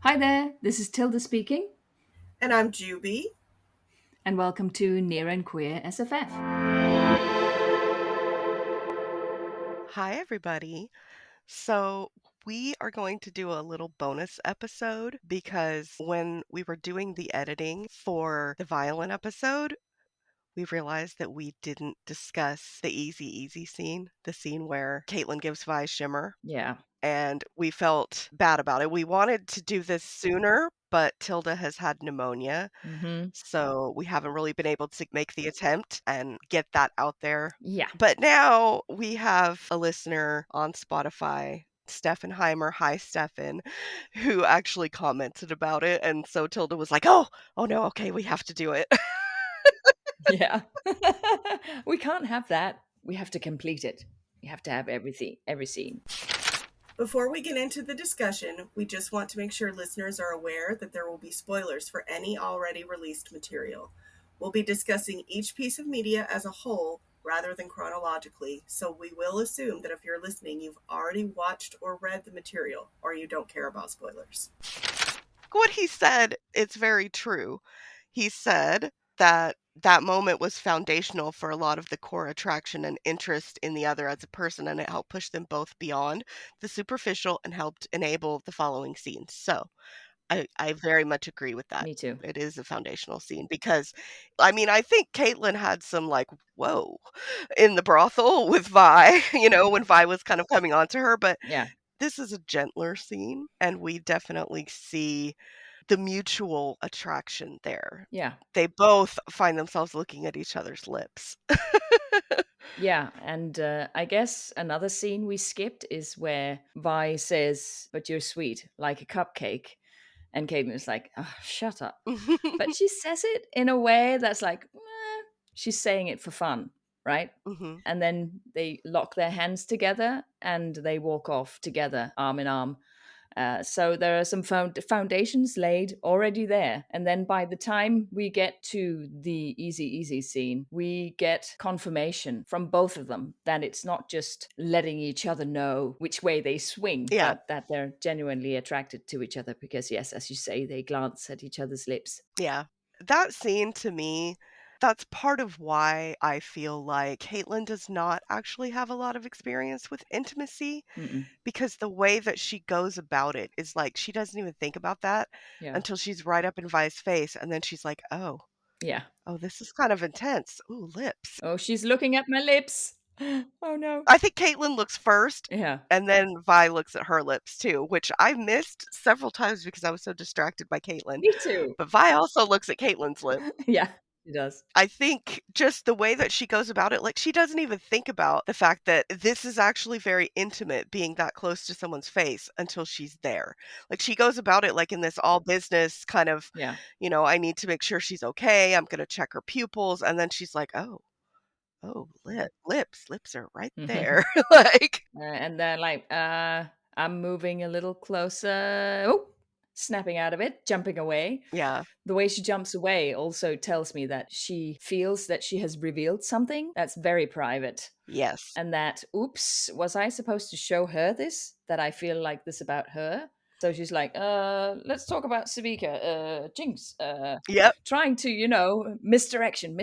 Hi there, this is Tilda speaking, And I'm Jubi. and welcome to Near and Queer SFF. Hi, everybody. So, we are going to do a little bonus episode because when we were doing the editing for the Violyn episode, we realized that we didn't discuss the easy scene, the scene where Caitlin gives Vi shimmer, Yeah. and we felt bad about it. We wanted to do this sooner, but Tilda has had pneumonia, Mm-hmm. so we haven't really been able to make the attempt and get that out there. Yeah. But now we have a listener on Spotify, Steffenheimer, hi Stefan, who actually commented about it. And so Tilda was like, oh no, okay, we have to do it. Yeah. We can't have that. We have to complete it. We have to have everything, every scene. Before we get into the discussion, we just want to make sure listeners are aware that there will be spoilers for any already released material. We'll be discussing each piece of media as a whole rather than chronologically, so we will assume that if you're listening, you've already watched or read the material, or you don't care about spoilers. What he said, it's very true. He said that that moment was foundational for a lot of the core attraction and interest in the other as a person, and it helped push them both beyond the superficial and helped enable the following scenes. So I very much agree with that. Me too. It is a foundational scene because, I mean, I think Caitlin had some like, whoa, in the brothel with Vi, when Vi was kind of coming on to her, but Yeah. this is a gentler scene, and we definitely see the mutual attraction there. Yeah. They both find themselves looking at each other's lips. Yeah. And I guess another scene we skipped is where Vi says, "But you're sweet, like a cupcake." And Caitlin's like, oh, shut up. But she says it in a way that's like, she's saying it for fun, right? Mhm. And then they lock their hands together and they walk off together, arm in arm. So there are some foundations laid already there. And then by the time we get to the easy scene, we get confirmation from both of them that it's not just letting each other know which way they swing, Yeah, but that they're genuinely attracted to each other because, yes, as you say, they glance at each other's lips. yeah. That scene to me, that's part of why I feel like Caitlin does not actually have a lot of experience with intimacy, Mm-mm. because the way that she goes about it is like she doesn't even think about that Yeah. until she's right up in Vi's face, and then she's like, Yeah. oh, this is kind of intense. Ooh, lips. Oh, she's looking at my lips. Oh, no. I think Caitlin looks first, Yeah. and then Vi looks at her lips too, which I missed several times because I was so distracted by Caitlin. Me too. But Vi also looks at Caitlin's lips. Yeah, she does. I think just the way that she goes about it, like, she doesn't even think about the fact that this is actually very intimate being that close to someone's face until she's there. Like, she goes about it like in this all business kind of, Yeah. I need to make sure she's okay. I'm gonna check her pupils. And then she's like, oh, lips are right there. Like, And they're like, I'm moving a little closer. Oh, snapping out of it, jumping away. yeah, The way she jumps away also tells me that she feels that she has revealed something that's very private. yes. And that, oops, was I supposed to show her this? That I feel like this about her? So she's like, let's talk about Savika, Jinx, Yep. trying to, misdirection.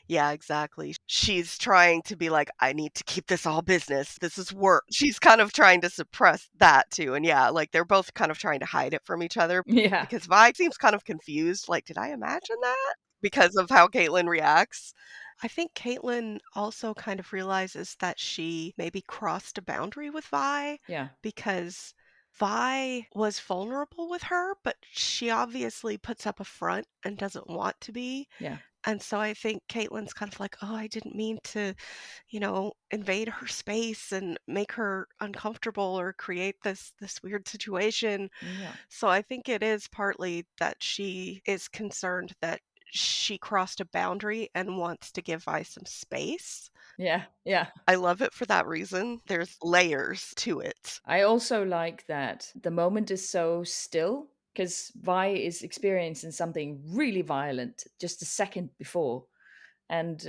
Yeah, exactly. She's trying to be like, I need to keep this all business. This is work. She's kind of trying to suppress that too. And yeah, like they're both kind of trying to hide it from each other Yeah. because Vi seems kind of confused. Like, did I imagine that? Because of how Caitlin reacts. I think Caitlin also kind of realizes that she maybe crossed a boundary with Vi Yeah. because Vi was vulnerable with her, but she obviously puts up a front and doesn't want to be. Yeah. And so I think Caitlin's kind of like, "Oh, I didn't mean to, invade her space and make her uncomfortable or create this weird situation." Yeah. So I think it is partly that she is concerned that she crossed a boundary and wants to give Vi some space. Yeah. Yeah. I love it for that reason. There's layers to it. I also like that the moment is so still because Vi is experiencing something really violent just a second before. And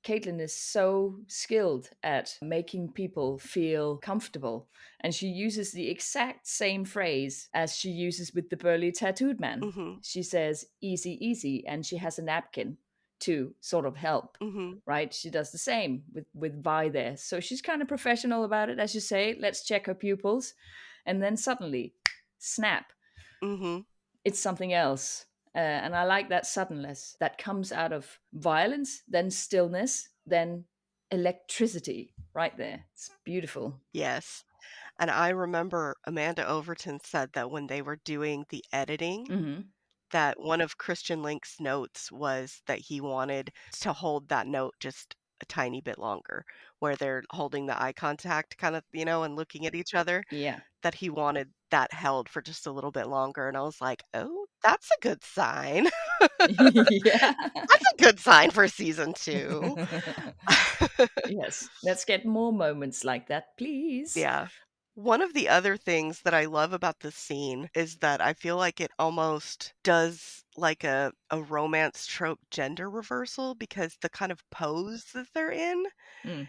Caitlin is so skilled at making people feel comfortable, and she uses the exact same phrase as she uses with the burly tattooed man. Mhm. She says easy, easy, and she has a napkin to sort of help. Mhm. Right? She does the same with Vi there. So she's kind of professional about it, as you say. Let's check her pupils. And then suddenly, snap, Mhm. it's something else. And I like that suddenness that comes out of violence, then stillness, then electricity right there. It's beautiful. Yes. And I remember Amanda Overton said that when they were doing the editing, Hmm. that one of Christian Link's notes was that he wanted to hold that note just a tiny bit longer, where they're holding the eye contact kind of, and looking at each other, Yeah. that he wanted that held for just a little bit longer. And I was like, oh, that's a good sign. Yeah. That's a good sign for season 2. Yes. Let's get more moments like that, please. Yeah. One of the other things that I love about this scene is that I feel like it almost does like a romance trope gender reversal because the kind of pose that they're in, Mm.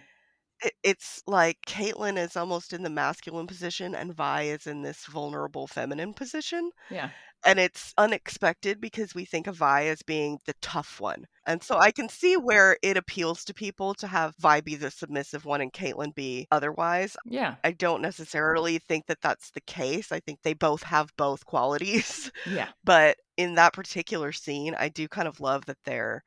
it's like Caitlyn is almost in the masculine position and Vi is in this vulnerable feminine position. Yeah. And it's unexpected because we think of Vi as being the tough one. And so I can see where it appeals to people to have Vi be the submissive one and Caitlyn be otherwise. Yeah. I don't necessarily think that that's the case. I think they both have both qualities. Yeah. But in that particular scene, I do kind of love that they're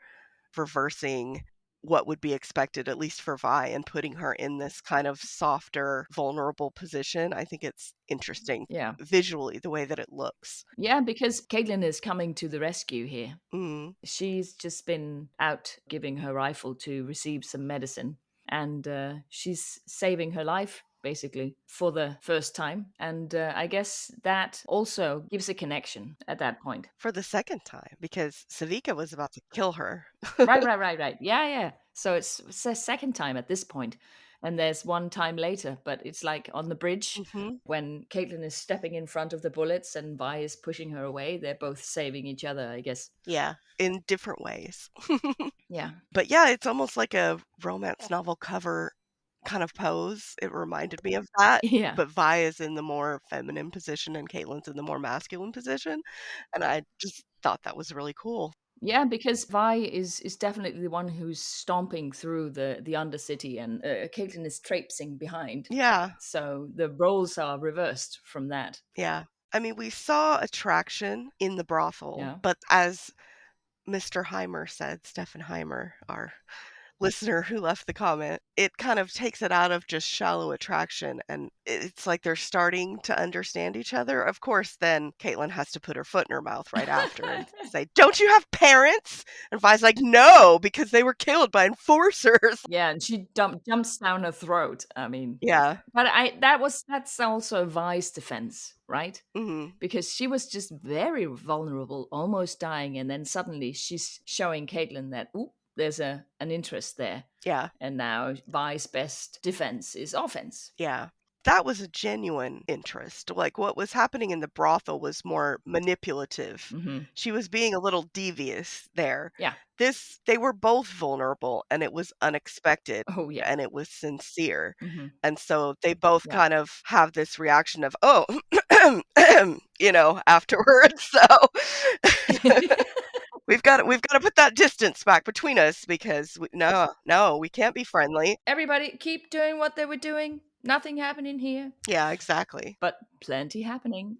reversing what would be expected, at least for Vi, and putting her in this kind of softer, vulnerable position. I think it's interesting Yeah. visually, the way that it looks. Yeah, because Caitlin is coming to the rescue here. Mm. She's just been out giving her rifle to receive some medicine, and she's saving her life basically for the first time. And I guess that also gives a connection at that point. For the second time, because Savika was about to kill her. Right. Yeah, yeah. So it's the second time at this point, and there's one time later, but it's like on the bridge Mhm. when Caitlin is stepping in front of the bullets and Vi is pushing her away. They're both saving each other, I guess. Yeah, in different ways. Yeah. But yeah, it's almost like a romance novel cover kind of pose. It reminded me of that, Yeah. but Vi is in the more feminine position and Caitlin's in the more masculine position, and I just thought that was really cool. Yeah, because Vi is definitely the one who's stomping through the undercity, and Caitlin is traipsing behind. Yeah, So the roles are reversed from that. yeah. I mean, we saw attraction in the brothel, Yeah. but as Mr. Heimer said, Stefan Heimer, our listener who left the comment, it kind of takes it out of just shallow attraction and it's like they're starting to understand each other. Of course, then Caitlin has to put her foot in her mouth right after and say, "Don't you have parents?" And Vi's like, "No, because they were killed by enforcers." Yeah, and she jumps down her throat. I mean, Yeah. but that's also Vi's defense, right? Mhm. Because she was just very vulnerable, almost dying, and then suddenly she's showing Caitlin that there's an interest there, Yeah. and now Vi's best defense is offense. Yeah. That was a genuine interest. Like, what was happening in the brothel was more manipulative. Hmm. She was being a little devious there. Yeah. They were both vulnerable, and it was unexpected, Oh yeah. and it was sincere. Hmm. And so they both Yeah. kind of have this reaction of, "Oh," afterwards. So we've got to put that distance back between us because no, we can't be friendly. Everybody keep doing what they were doing. Nothing happening here, Yeah, exactly. but plenty happening.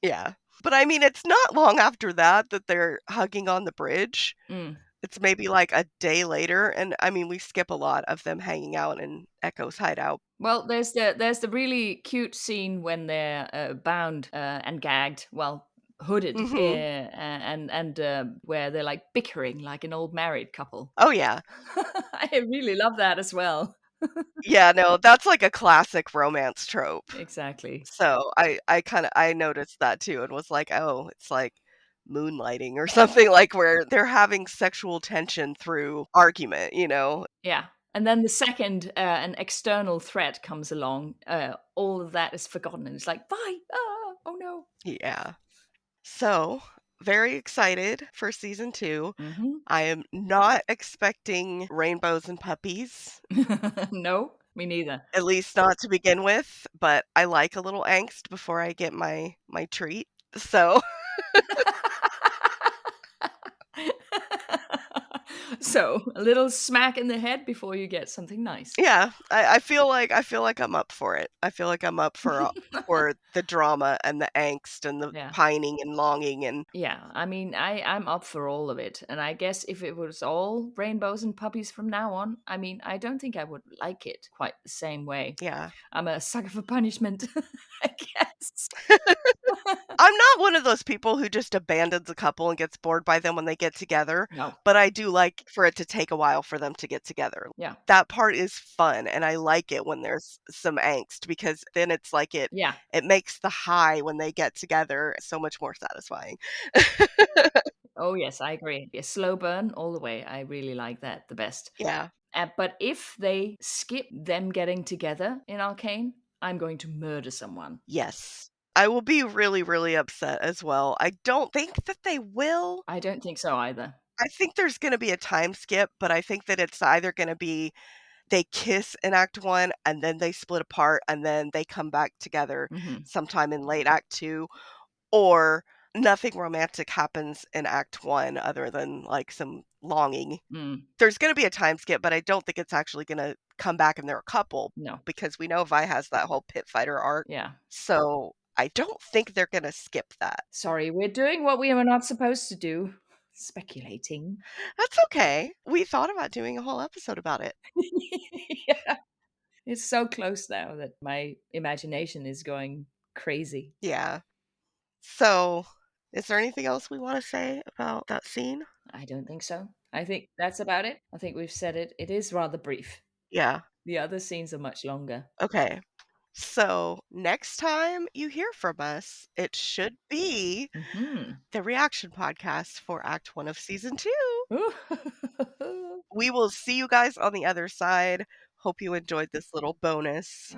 Yeah. But I mean, it's not long after that that they're hugging on the bridge. Mm. It's maybe like a day later, and I mean, we skip a lot of them hanging out in Echo's hideout. Well, there's the really cute scene when they're bound and gagged, well, hooded, Mhm. and where they're like bickering like an old married couple. Oh, yeah. I really love that as well. Yeah, no, that's like a classic romance trope. Exactly. So I noticed that too and was like, "Oh, it's like moonlighting or something," like, where they're having sexual tension through argument, you know? Yeah. And then the second an external threat comes along, all of that is forgotten, and it's like, bye. Oh no. Yeah. So, very excited for season 2. Hmm. I am not expecting rainbows and puppies, No, me neither. at least not to begin with, but I like a little angst before I get my treat. So, So a little smack in the head before you get something nice. yeah, I feel like I'm up for it. I feel like I'm up for the drama and the angst and the Yeah. pining and longing and Yeah, I mean, I'm up for all of it, and I guess if it was all rainbows and puppies from now on, I mean, I don't think I would like it quite the same way. yeah. I'm a sucker for punishment, I guess. I'm not one of those people who just abandons a couple and gets bored by them when they get together, No, but I do like for it to take a while for them to get together. yeah, That part is fun, and I like it when there's some angst because then it's like yeah. it makes the high when they get together so much more satisfying. Oh yes, I agree. Yeah, slow burn all the way. I really like that the best. Yeah. But if they skip them getting together in Arcane, I'm going to murder someone. Yes. I will be really, really upset as well. I don't think that they will. I don't think so either. I think there's gonna be a time skip, but I think that it's either gonna be they kiss in act 1 and then they split apart and then they come back together Hmm. sometime in late act 2, or nothing romantic happens in act 1 other than, like, some longing. Mm, There's gonna be a time skip, but I don't think it's actually gonna come back and they're a couple no. because we know Vi has that whole pit fighter arc, Yeah. so I don't think they're gonna skip that. Sorry, we're doing what we are not supposed to do. Speculating. That's okay. We thought about doing a whole episode about it. Yeah. It's so close now that my imagination is going crazy. Yeah. So, is there anything else we wanna say about that scene? I don't think so. I think that's about it. I think we've said it. It is rather brief. Yeah. The other scenes are much longer. Okay. So, next time you hear from us, it should be Hmm. the reaction podcast for Act 1 of Season 2. We will see you guys on the other side. Hope you enjoyed this little bonus.